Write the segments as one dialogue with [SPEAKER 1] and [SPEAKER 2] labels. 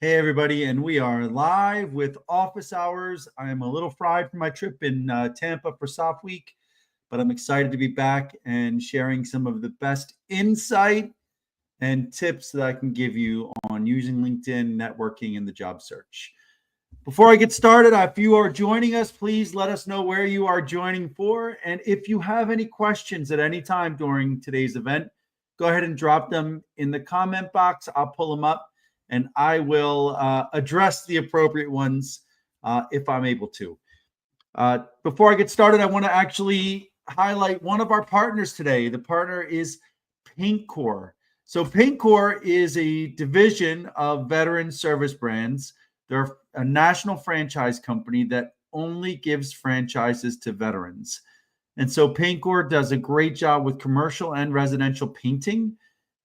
[SPEAKER 1] Hey, everybody, and we are live with Office Hours. I am a little fried from my trip in Tampa for Soft Week, but I'm excited to be back and sharing some of the best insight and tips that I can give you on using LinkedIn, networking, and the job search. Before I get started, if you are joining us, please let us know where you are joining for. And if you have any questions at any time during today's event, go ahead and drop them in the comment box. I'll pull them up and I will address the appropriate ones if I'm able to. Before I get started, I want to actually highlight one of our partners today. The partner is PaintCore. So PaintCore is a division of veteran service brands. They're a national franchise company that only gives franchises to veterans. And so PaintCore does a great job with commercial and residential painting.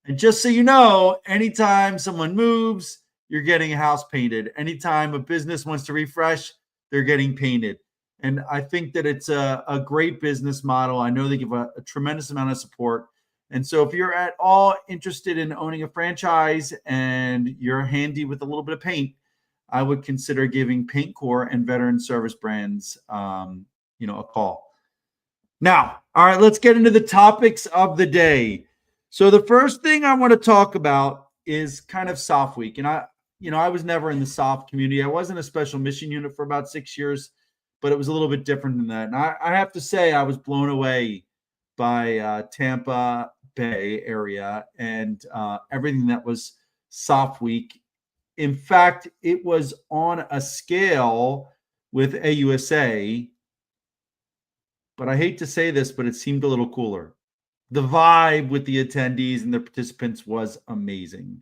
[SPEAKER 1] And just so you know, anytime someone moves, you're getting a house painted. Anytime a business wants to refresh, they're getting painted. And I think that it's a great business model. I know they give a tremendous amount of support. And so if you're at all interested in owning a franchise and you're handy with a little bit of paint, I would consider giving PaintCore and Veteran Service Brands, a call. Now, all right, let's get into the topics of the day. So the first thing I want to talk about is kind of Soft Week. And I was never in the soft community. I was in a special mission unit for about 6 years, but it was a little bit different than that. And I have to say I was blown away by Tampa Bay area and everything that was Soft Week. In fact, it was on a scale with AUSA, but I hate to say this, but it seemed a little cooler. The vibe with the attendees and the participants was amazing.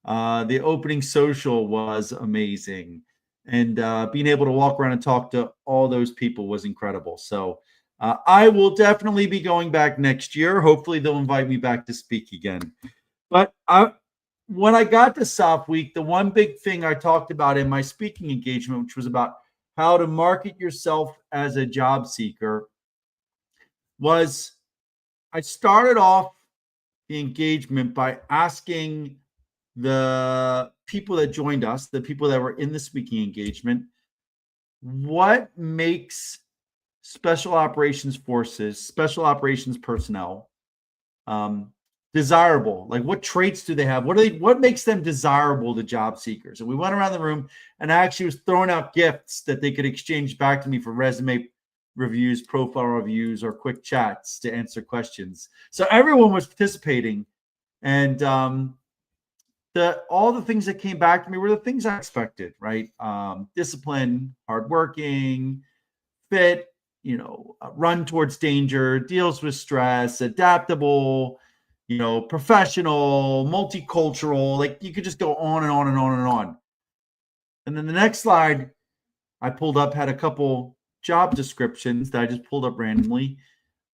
[SPEAKER 1] The opening social was amazing. And being able to walk around and talk to all those people was incredible. So I will definitely be going back next year. Hopefully they'll invite me back to speak again. But when I got to Soft Week, the one big thing I talked about in my speaking engagement, which was about how to market yourself as a job seeker, was I started off the engagement by asking the people that joined us, the people that were in the speaking engagement, what makes special operations forces, special operations personnel desirable? Like, what traits do they have? What makes them desirable to job seekers? And we went around the room and I actually was throwing out gifts that they could exchange back to me for resume reviews, profile reviews, or quick chats to answer questions. So everyone was participating, and all the things that came back to me were the things I expected, right? Discipline, hardworking, fit, run towards danger, deals with stress, adaptable, professional, multicultural. Like, you could just go on and on and on and on. And then the next slide I pulled up had a couple job descriptions that I just pulled up randomly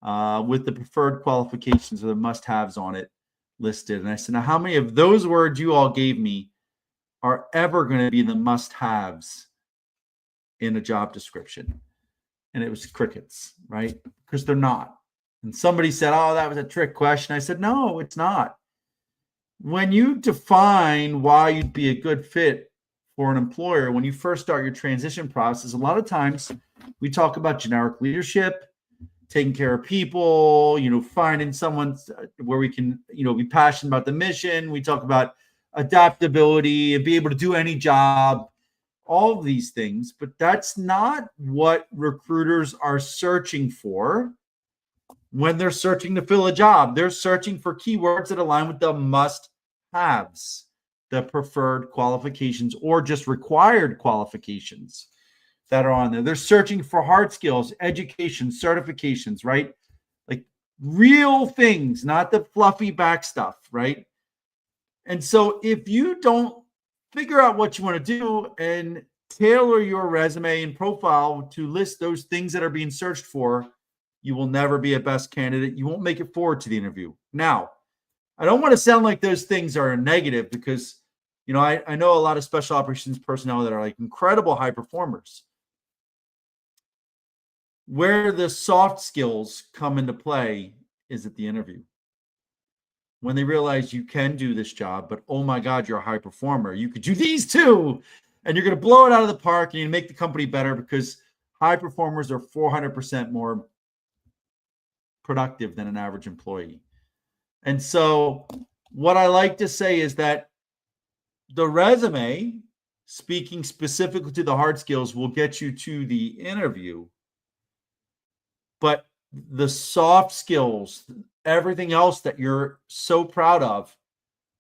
[SPEAKER 1] with the preferred qualifications or the must-haves on it listed. And I said, now, how many of those words you all gave me are ever going to be the must-haves in a job description? And it was crickets, right? Because they're not. And somebody said, oh, that was a trick question. I said, no, it's not. When you define why you'd be a good fit for an employer, when you first start your transition process, a lot of times we talk about generic leadership, taking care of people, finding someone where we can, be passionate about the mission. We talk about adaptability and be able to do any job, all of these things, but that's not what recruiters are searching for when they're searching to fill a job. They're searching for keywords that align with the must-haves, the preferred qualifications, or just required qualifications that are on there. They're searching for hard skills, education, certifications, right? Like real things, not the fluffy back stuff, right? And so if you don't figure out what you want to do and tailor your resume and profile to list those things that are being searched for, you will never be a best candidate. You won't make it forward to the interview. Now, I don't want to sound like those things are negative because, I know a lot of special operations personnel that are like incredible high performers. Where the soft skills come into play is at the interview. when they realize you can do this job, but oh my God, you're a high performer. You could do these too, and you're going to blow it out of the park, and you make the company better because high performers are 400% more productive than an average employee. And so what I like to say is that the resume, speaking specifically to the hard skills, will get you to the interview. But the soft skills, everything else that you're so proud of,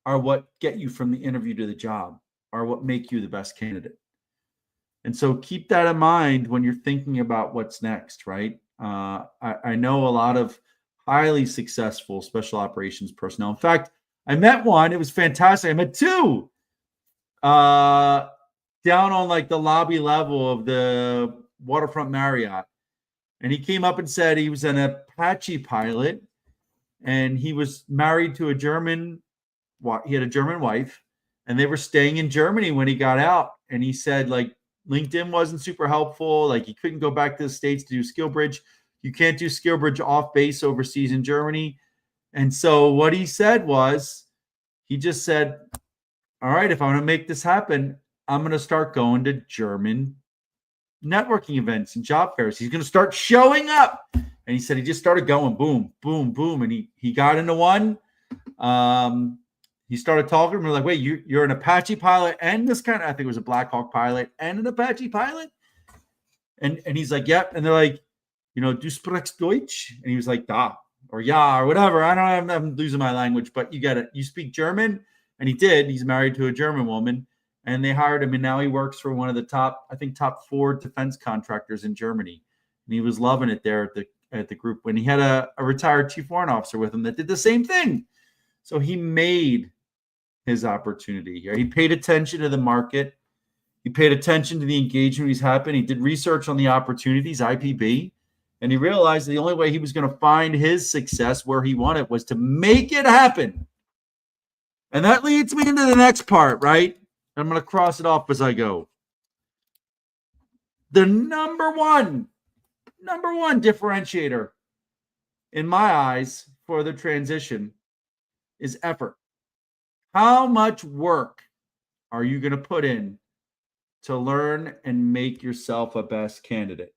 [SPEAKER 1] are what get you from the interview to the job, are what make you the best candidate. And so keep that in mind when you're thinking about what's next, right? I know a lot of highly successful special operations personnel. In fact, I met one. It was fantastic. I met two down on like the lobby level of the Waterfront Marriott. And he came up and said he was an Apache pilot, and he was married to a German. He had a German wife, and they were staying in Germany when he got out. And he said, like, LinkedIn wasn't super helpful. Like, he couldn't go back to the States to do SkillBridge. You can't do SkillBridge off base overseas in Germany. And so what he said was, he just said, all right, if I want to make this happen, I'm going to start going to German networking events and job fairs. He's going to start showing up. And he said he just started going boom, boom, boom. And he got into one. He started talking. We're like, wait, you're an Apache pilot and this kind of, I think it was a Black Hawk pilot and an Apache pilot. And he's like, yep. And they're like, du sprichst Deutsch? And he was like, da, or ja, or whatever. I'm losing my language, but you get it. You speak German? And he did. He's married to a German woman, and they hired him. And now he works for one of the top 4 defense contractors in Germany. And he was loving it there at the group when he had a retired chief warrant officer with him that did the same thing. So he made his opportunity here. He paid attention to the market. He paid attention to the engagement he's having. He did research on the opportunities, IPB, and he realized the only way he was going to find his success where he wanted was to make it happen. And that leads me into the next part, right? I'm going to cross it off as I go. The number one differentiator in my eyes for the transition is effort. How much work are you going to put in to learn and make yourself a best candidate?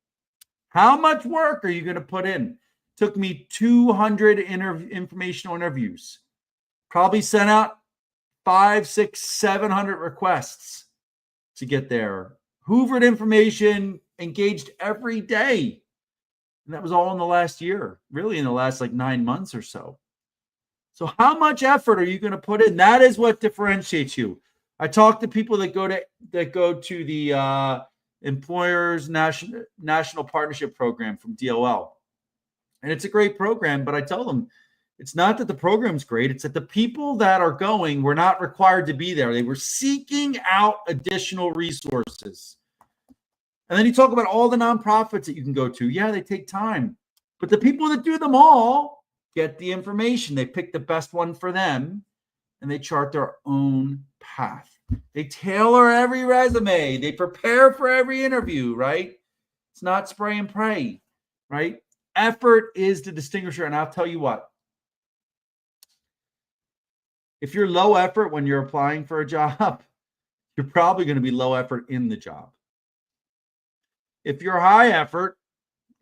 [SPEAKER 1] How much work are you going to put in? Took me 200 informational interviews. Probably sent out 500, 600, 700 requests to get there. Hoovered information, engaged every day. And that was all in the last year, really in the last 9 months or so. So how much effort are you going to put in? That is what differentiates you. I talk to people that go to the Employers National Partnership Program from DOL. And it's a great program, but I tell them it's not that the program's great. It's that the people that are going were not required to be there. They were seeking out additional resources. And then you talk about all the nonprofits that you can go to. Yeah, they take time. But the people that do them all get the information. They pick the best one for them, and they chart their own path. They tailor every resume. They prepare for every interview, right? It's not spray and pray, right? Effort is the distinguisher. And I'll tell you what, if you're low effort when you're applying for a job, you're probably going to be low effort in the job. If you're high effort,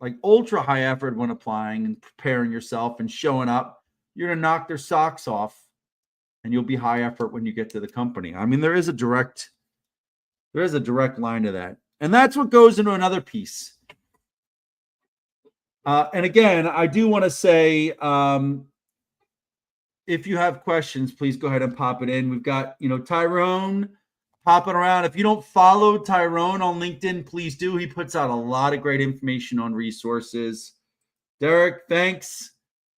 [SPEAKER 1] like ultra high effort when applying and preparing yourself and showing up, you're going to knock their socks off, and you'll be high effort when you get to the company. I mean, there is a direct line to that. And that's what goes into another piece. And again, I do want to say, if you have questions, please go ahead and pop it in. We've got, Tyrone popping around. If you don't follow Tyrone on LinkedIn, please do. He puts out a lot of great information on resources. Derek, thanks.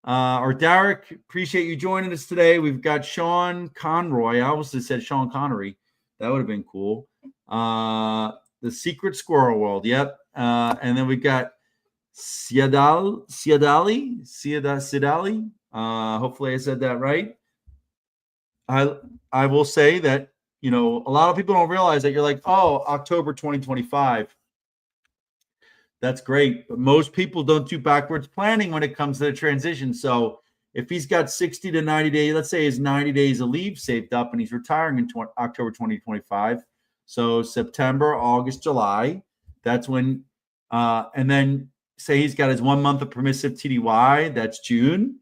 [SPEAKER 1] Derek, appreciate you joining us today. We've got Sean Conroy. I almost said Sean Connery. That would have been cool. The Secret Squirrel World. Yep. And then we've got Siadali. Hopefully I said that right. I will say that, a lot of people don't realize that you're like, oh, October 2025. That's great. But most people don't do backwards planning when it comes to the transition. So if he's got 60 to 90 days, let's say his 90 days of leave saved up and he's retiring in October 2025. So September, August, July, that's when, and then say he's got his 1 month of permissive TDY, that's June.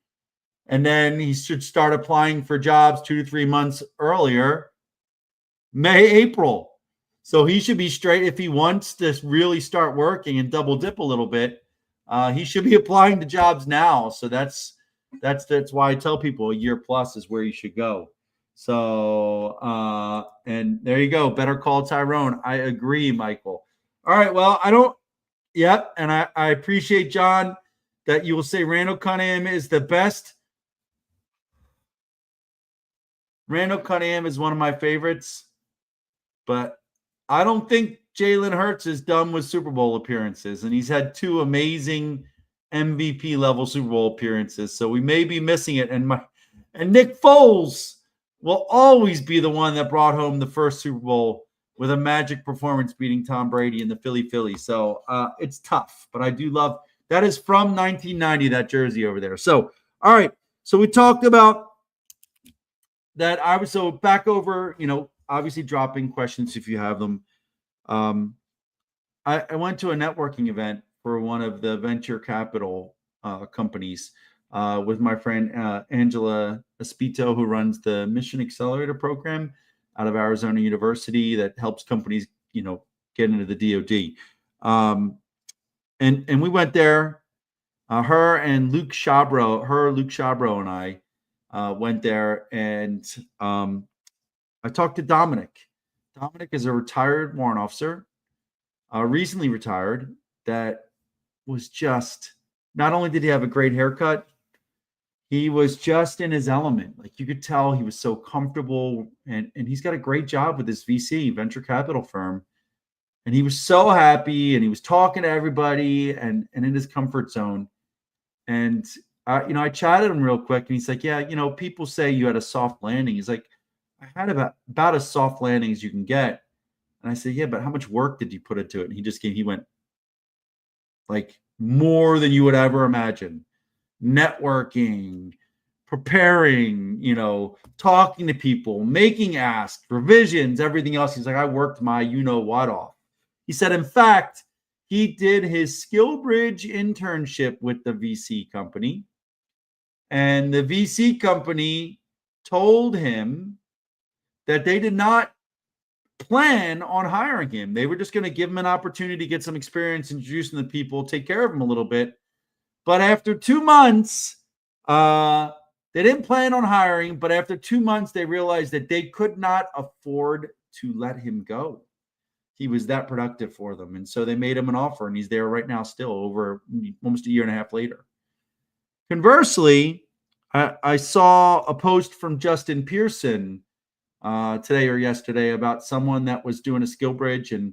[SPEAKER 1] And then he should start applying for jobs 2 to 3 months earlier, May, April. So he should be straight. If he wants to really start working and double dip a little bit, he should be applying to jobs now. So that's why I tell people a year plus is where you should go. So, and there you go. Better call Tyrone. I agree, Michael. All right. Well, yep. And I appreciate, John, that you will say Randall Cunningham is the best. Randall Cunningham is one of my favorites, but I don't think Jalen Hurts is done with Super Bowl appearances, and he's had 2 amazing MVP level Super Bowl appearances. So we may be missing it. And Nick Foles will always be the one that brought home the first Super Bowl with a magic performance beating Tom Brady in the Philly. So it's tough, but I do love that. Is from 1990, that jersey over there. So, all right. So we talked about that. So back over, obviously dropping questions if you have them. I went to a networking event for one of the venture capital companies with my friend Angela Espito, who runs the Mission Accelerator program out of Arizona University that helps companies, get into the DoD. And we went there. Luke Shabro and I went there, and I talked to Dominic. Dominic is a retired warrant officer, recently retired, that was just, not only did he have a great haircut, he was just in his element. Like, you could tell he was so comfortable, and he's got a great job with his VC, venture capital firm. And he was so happy, and he was talking to everybody and in his comfort zone. And, I chatted him real quick, and he's like, yeah, people say you had a soft landing. He's like, I had about as soft landing as you can get. And I said, yeah, but how much work did you put into it? And he went, like, more than you would ever imagine. Networking, preparing, talking to people, making asks, revisions, everything else. He's like, I worked my what off. He said, in fact, he did his SkillBridge internship with the VC company. And the VC company told him that they did not plan on hiring him. They were just going to give him an opportunity to get some experience introducing the people, take care of him a little bit. But after 2 months, they didn't plan on hiring, but after 2 months, they realized that they could not afford to let him go. He was that productive for them. And so they made him an offer, and he's there right now still, over almost a year and a half later. Conversely, I saw a post from Justin Pearson today or yesterday about someone that was doing a SkillBridge, and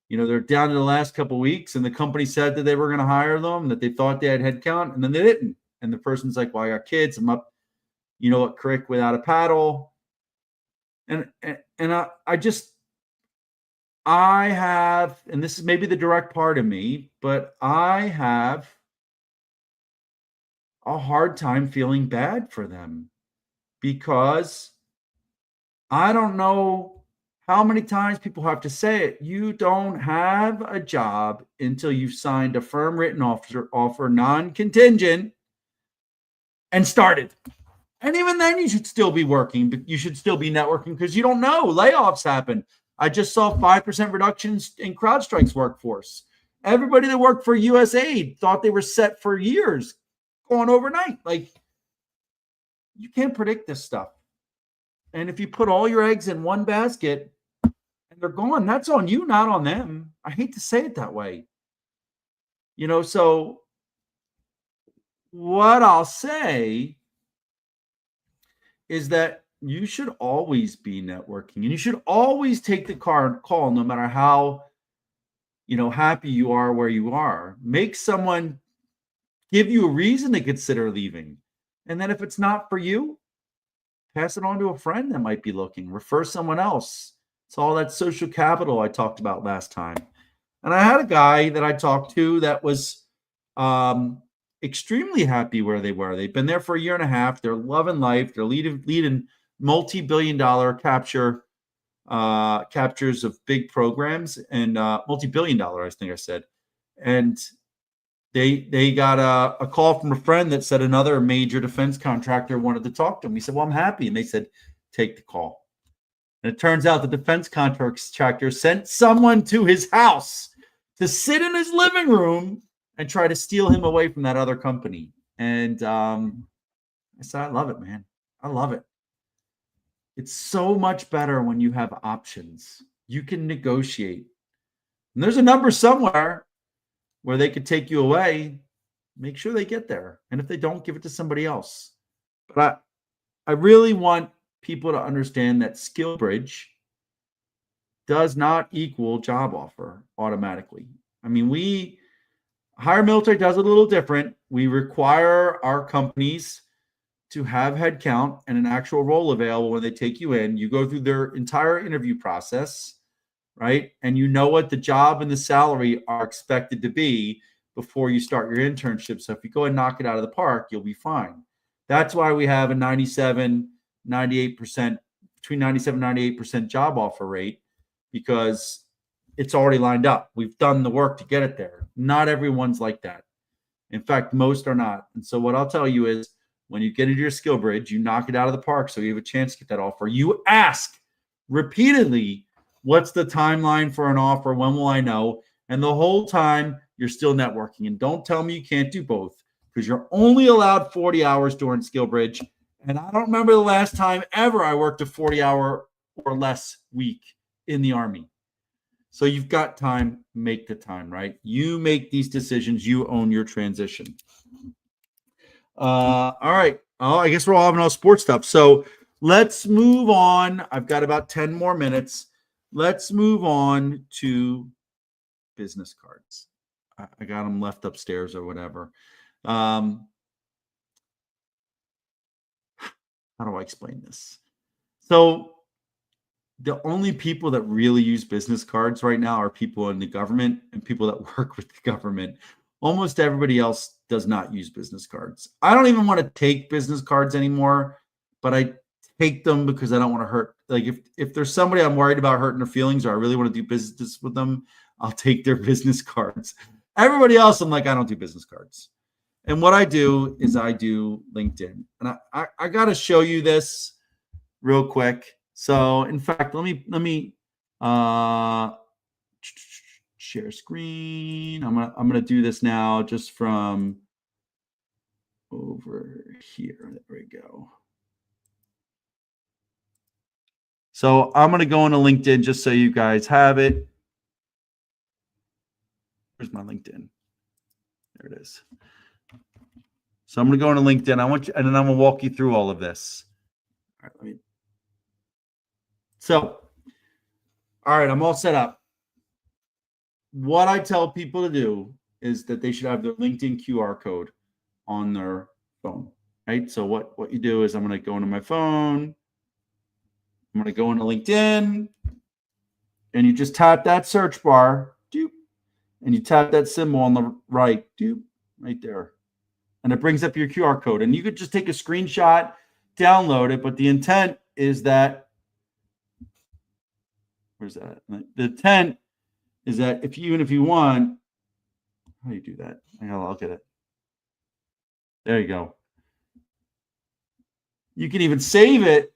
[SPEAKER 1] they're down to the last couple of weeks, and the company said that they were going to hire them, that they thought they had headcount, and then they didn't. And the person's like, well, I got kids, I'm up, at creek without a paddle. And I have, and this is maybe the direct part of me, but I have a hard time feeling bad for them, because I don't know how many times people have to say it. You don't have a job until you've signed a firm written offer, non-contingent, and started. And even then, you should still be working, but you should still be networking, because you don't know. Layoffs happen. I just saw 5% reductions in CrowdStrike's workforce. Everybody that worked for USAID thought they were set for years, going overnight. Like, you can't predict this stuff. And if you put all your eggs in one basket and they're gone, that's on you, not on them. I hate to say it that way. So what I'll say is that you should always be networking, and you should always take the call, no matter how, happy you are where you are. Make someone give you a reason to consider leaving. And then if it's not for you, pass it on to a friend that might be looking. Refer someone else. It's all that social capital I talked about last time. And I had a guy that I talked to that was extremely happy where they were. They've been there for a year and a half. They're loving life. They're leading multi-billion-dollar captures of big programs and multi-billion-dollar, I think I said. And they got a call from a friend that said another major defense contractor wanted to talk to him. He said, well, I'm happy. And they said, take the call. And it turns out the defense contractor sent someone to his house to sit in his living room and try to steal him away from that other company. And I said, I love it, man. I love it. It's so much better when you have options. You can negotiate. And there's a number somewhere where they could take you away. Make sure they get there. And if they don't, give it to somebody else. But I really want people to understand that skill bridge does not equal job offer automatically. I mean, Hire Military does it a little different. We require our companies to have headcount and an actual role available when they take you in. You go through their entire interview process, right? And you know what the job and the salary are expected to be before you start your internship. So if you go and knock it out of the park, you'll be fine. That's why we have a 98%, between 97 and 98% job offer rate, because it's already lined up. We've done the work to get it there. Not everyone's like that. In fact, most are not. And so what I'll tell you is, when you get into your skill bridge, you knock it out of the park so you have a chance to get that offer. You ask repeatedly, what's the timeline for an offer? When will I know? And the whole time you're still networking. And don't tell me you can't do both, because you're only allowed 40 hours during skill bridge. And I don't remember the last time ever I worked a 40-hour or less week in the Army. So you've got time, make the time, right? You make these decisions. You own your transition. All right. Oh, I guess we're all having all sports stuff. So let's move on. I've got about 10 more minutes. Let's move on to business cards. I got them left upstairs or whatever. How do I explain this? So the only people that really use business cards right now are people in the government and people that work with the government. Almost everybody else does not use business cards. I don't even want to take business cards anymore, but I take them because I don't want to hurt. Like if there's somebody I'm worried about hurting their feelings, or I really want to do business with them, I'll take their business cards. Everybody else, I'm like, I don't do business cards. And what I do is I do LinkedIn. And I got to show you this real quick. So in fact, let me share screen. I'm gonna do this now just from over here. There we go. So I'm gonna go into LinkedIn just so you guys have it. Where's my LinkedIn? There it is. So I'm gonna go into LinkedIn. And then I'm gonna walk you through all of this. All right, all right, I'm all set up. What I tell people to do is that they should have their LinkedIn QR code on their phone, right? So what you do is, I'm going to go into my phone. I'm going to go into LinkedIn, and you just tap that search bar, doop, and you tap that symbol on the right, doop, right there. And it brings up your QR code. And you could just take a screenshot, download it, but the intent is that, where's that? The intent is that if you want, how do you do that? I'll get it. There you go. You can even save it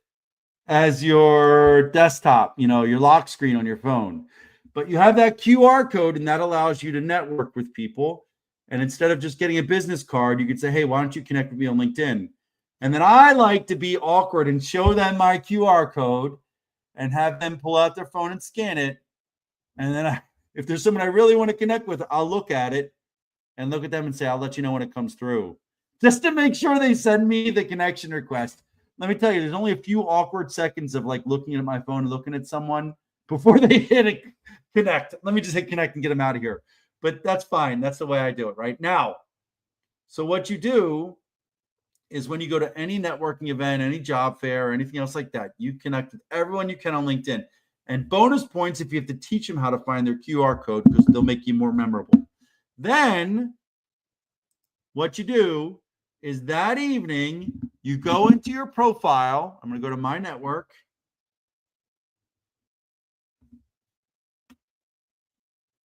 [SPEAKER 1] as your desktop, your lock screen on your phone. But you have that QR code, and that allows you to network with people. And instead of just getting a business card, you could say, hey, why don't you connect with me on LinkedIn? And then I like to be awkward and show them my QR code and have them pull out their phone and scan it. And then if there's someone I really want to connect with, I'll look at it and look at them and say, I'll let you know when it comes through, just to make sure they send me the connection request. Let me tell you, there's only a few awkward seconds of like looking at my phone and looking at someone before they hit a connect. Let me just hit connect and get them out of here. But that's fine. That's the way I do it right now. So what you do is, when you go to any networking event, any job fair, or anything else like that, you connect with everyone you can on LinkedIn. And bonus points if you have to teach them how to find their QR code, because they'll make you more memorable. Then what you do is that evening, you go into your profile. I'm going to go to my network.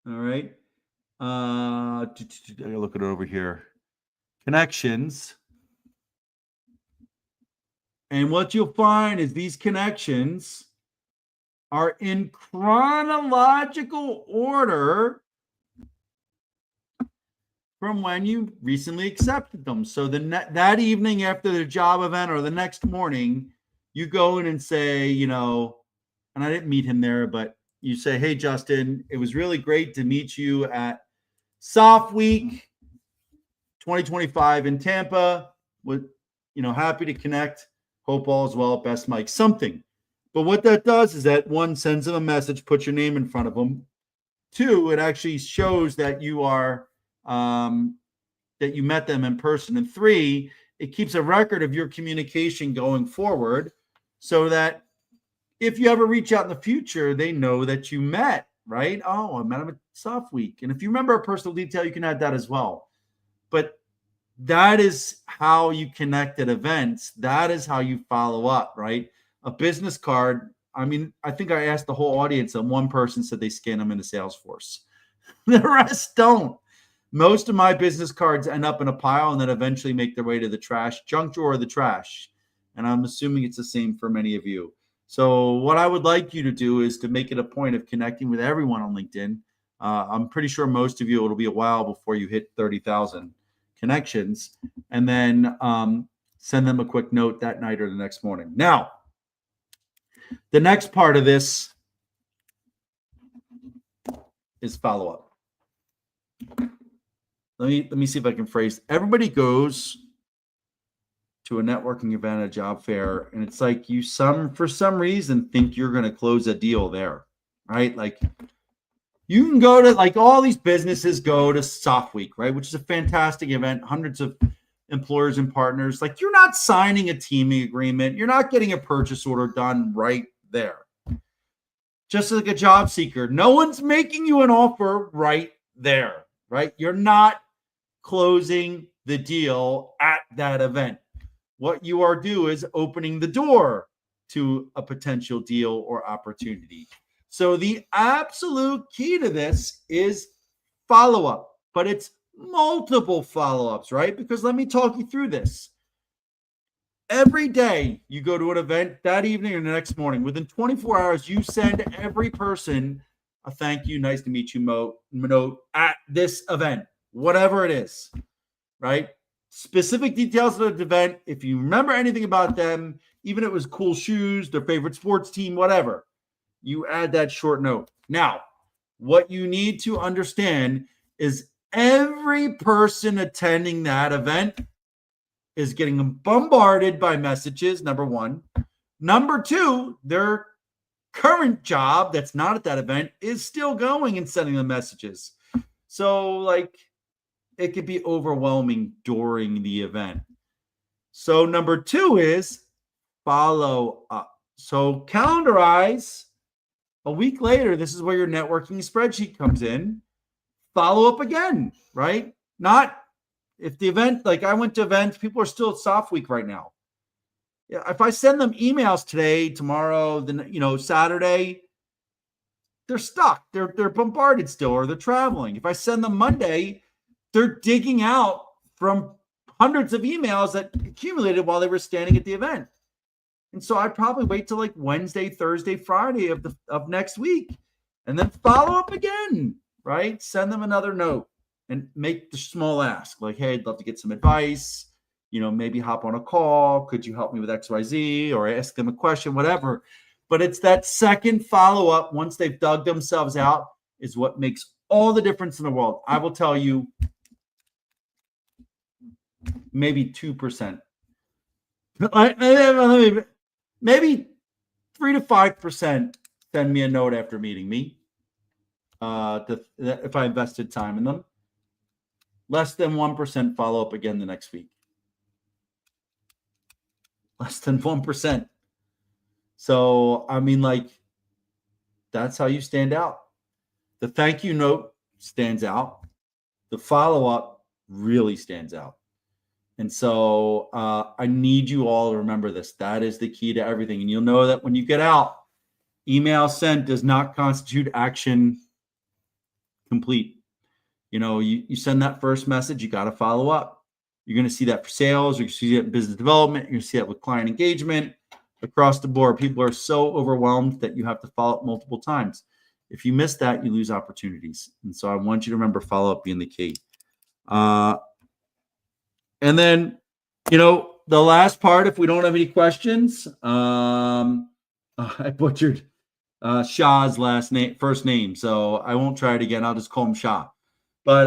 [SPEAKER 1] All right. I gotta look it over here. Connections. And what you'll find is these connections are in chronological order from when you recently accepted them. So that evening after the job event or the next morning, you go in and say, and I didn't meet him there, but you say, hey, Justin, it was really great to meet you at Soft Week 2025 in Tampa. Happy to connect. Hope all is well. Best, Mike. Something. But what that does is that, one, sends them a message, puts your name in front of them. Two, it actually shows that you are that you met them in person. And three, it keeps a record of your communication going forward so that if you ever reach out in the future, they know that you met, right? Oh, I met him at Soft Week. And if you remember a personal detail, you can add that as well. But that is how you connect at events. That is how you follow up, right? A business card. I mean, I think I asked the whole audience, and one person said they scan them into Salesforce. The rest don't. Most of my business cards end up in a pile and then eventually make their way to the junk drawer of the trash. And I'm assuming it's the same for many of you. So what I would like you to do is to make it a point of connecting with everyone on LinkedIn. I'm pretty sure most of you, it'll be a while before you hit 30,000 connections, and then send them a quick note that night or the next morning. Now, the next part of this is follow-up. Let me see if I can phrase. Everybody goes to a networking event, a job fair, and it's like for some reason think you're going to close a deal there, right? Like you can go to, like, all these businesses go to Soft Week, right? Which is a fantastic event, hundreds of employers and partners. Like, you're not signing a teaming agreement. You're not getting a purchase order done right there. Just like a job seeker, no one's making you an offer right there, right? You're not closing the deal at that event. What you are doing is opening the door to a potential deal or opportunity. So the absolute key to this is follow-up, but it's multiple follow-ups, right? Because let me talk you through this. Every day you go to an event, that evening or the next morning, within 24 hours, you send every person a thank you, nice to meet you note at this event, whatever it is, right? Specific details of the event. If you remember anything about them, even if it was cool shoes, their favorite sports team, whatever, you add that short note. Now, what you need to understand is every person attending that event is getting bombarded by messages, number one. Number two, their current job that's not at that event is still going and sending them messages. So, like, it could be overwhelming during the event. So number two is follow up. So calendarize a week later. This is where your networking spreadsheet comes in. Follow up again, right? Not if the event, like I went to events, people are still at Soft Week right now. Yeah, if I send them emails today, tomorrow, then Saturday, they're stuck. They're bombarded still, or they're traveling. If I send them Monday, they're digging out from hundreds of emails that accumulated while they were standing at the event. And so I'd probably wait till like Wednesday, Thursday, Friday of next week, and then follow up again, right? Send them another note and make the small ask, like, hey, I'd love to get some advice, maybe hop on a call. Could you help me with XYZ? Or ask them a question, whatever. But it's that second follow-up once they've dug themselves out is what makes all the difference in the world. I will tell you, maybe 2%. Maybe 3 to 5% send me a note after meeting me if I invested time in them. Less than 1% follow up again the next week. Less than 1%. So, I mean, like, that's how you stand out. The thank you note stands out. The follow up really stands out. And so I need you all to remember this. That is the key to everything. And you'll know that when you get out, email sent does not constitute action complete. You send that first message, you got to follow up. You're going to see that for sales, you're going to see that in business development, you're going to see that with client engagement across the board. People are so overwhelmed that you have to follow up multiple times. If you miss that, you lose opportunities. And so I want you to remember follow-up being the key. And then, the last part, if we don't have any questions, I butchered Shah's first name, so I won't try it again. I'll just call him Shah. But,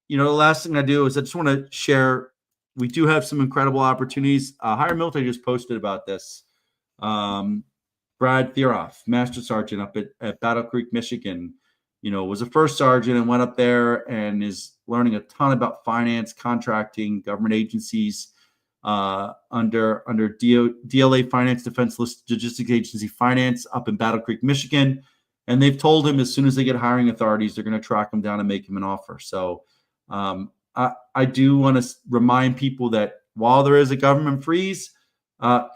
[SPEAKER 1] the last thing I do is I just want to share, we do have some incredible opportunities. Higher Military just posted about this. Brad Theroff, Master Sergeant up at Battle Creek, Michigan, was a first sergeant and went up there and is learning a ton about finance, contracting, government agencies under DLA Finance, Defense Logistics Agency Finance up in Battle Creek, Michigan. And they've told him as soon as they get hiring authorities, they're going to track him down and make him an offer. So I do want to remind people that while there is a government freeze,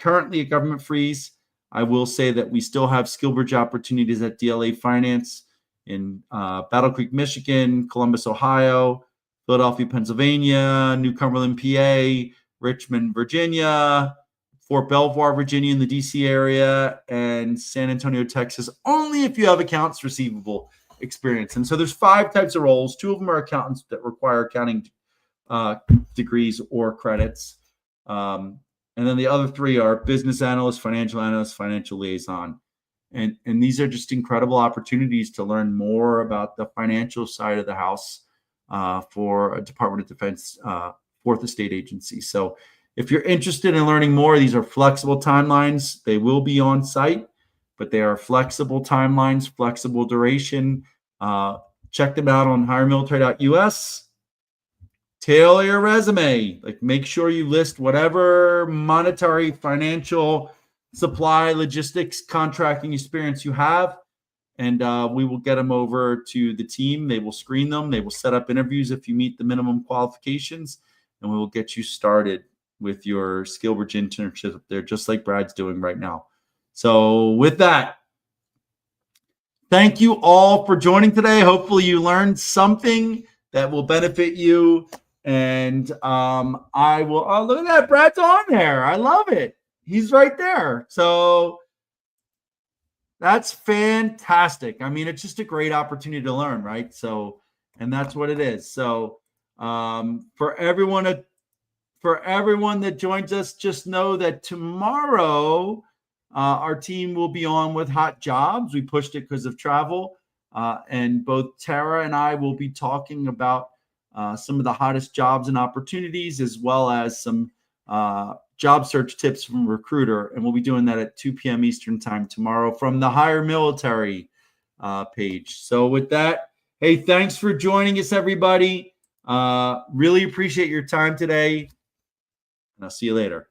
[SPEAKER 1] currently a government freeze, I will say that we still have skill bridge opportunities at DLA Finance in Battle Creek, Michigan, Columbus, Ohio, Philadelphia, Pennsylvania, New Cumberland, PA, Richmond, Virginia, Fort Belvoir, Virginia in the DC area, and San Antonio, Texas, only if you have accounts receivable experience. And so there's 5 types of roles. 2 of them are accountants that require accounting degrees or credits. And then the other 3 are business analyst, financial liaison. And these are just incredible opportunities to learn more about the financial side of the house for a Department of Defense, 4th Estate Agency. So if you're interested in learning more, these are flexible timelines. They will be on site, but they are flexible timelines, flexible duration. Check them out on hiremilitary.us. Tailor your resume. Make sure you list whatever monetary, financial, supply, logistics, contracting experience you have, and we will get them over to the team. They will screen them. They will set up interviews if you meet the minimum qualifications, and we will get you started with your SkillBridge internship up there, just like Brad's doing right now. So with that, thank you all for joining today. Hopefully you learned something that will benefit you. And I will, oh, look at that. Brad's on there. I love it. He's right there. So that's fantastic. I mean, it's just a great opportunity to learn, right? So, and that's what it is. So for everyone that joins us, just know that tomorrow our team will be on with hot jobs. We pushed it because of travel. And both Tara and I will be talking about some of the hottest jobs and opportunities, as well as some job search tips from a recruiter. And we'll be doing that at 2 p.m. Eastern time tomorrow from the Higher Military page. So with that, hey, thanks for joining us, everybody. Really appreciate your time today. And I'll see you later.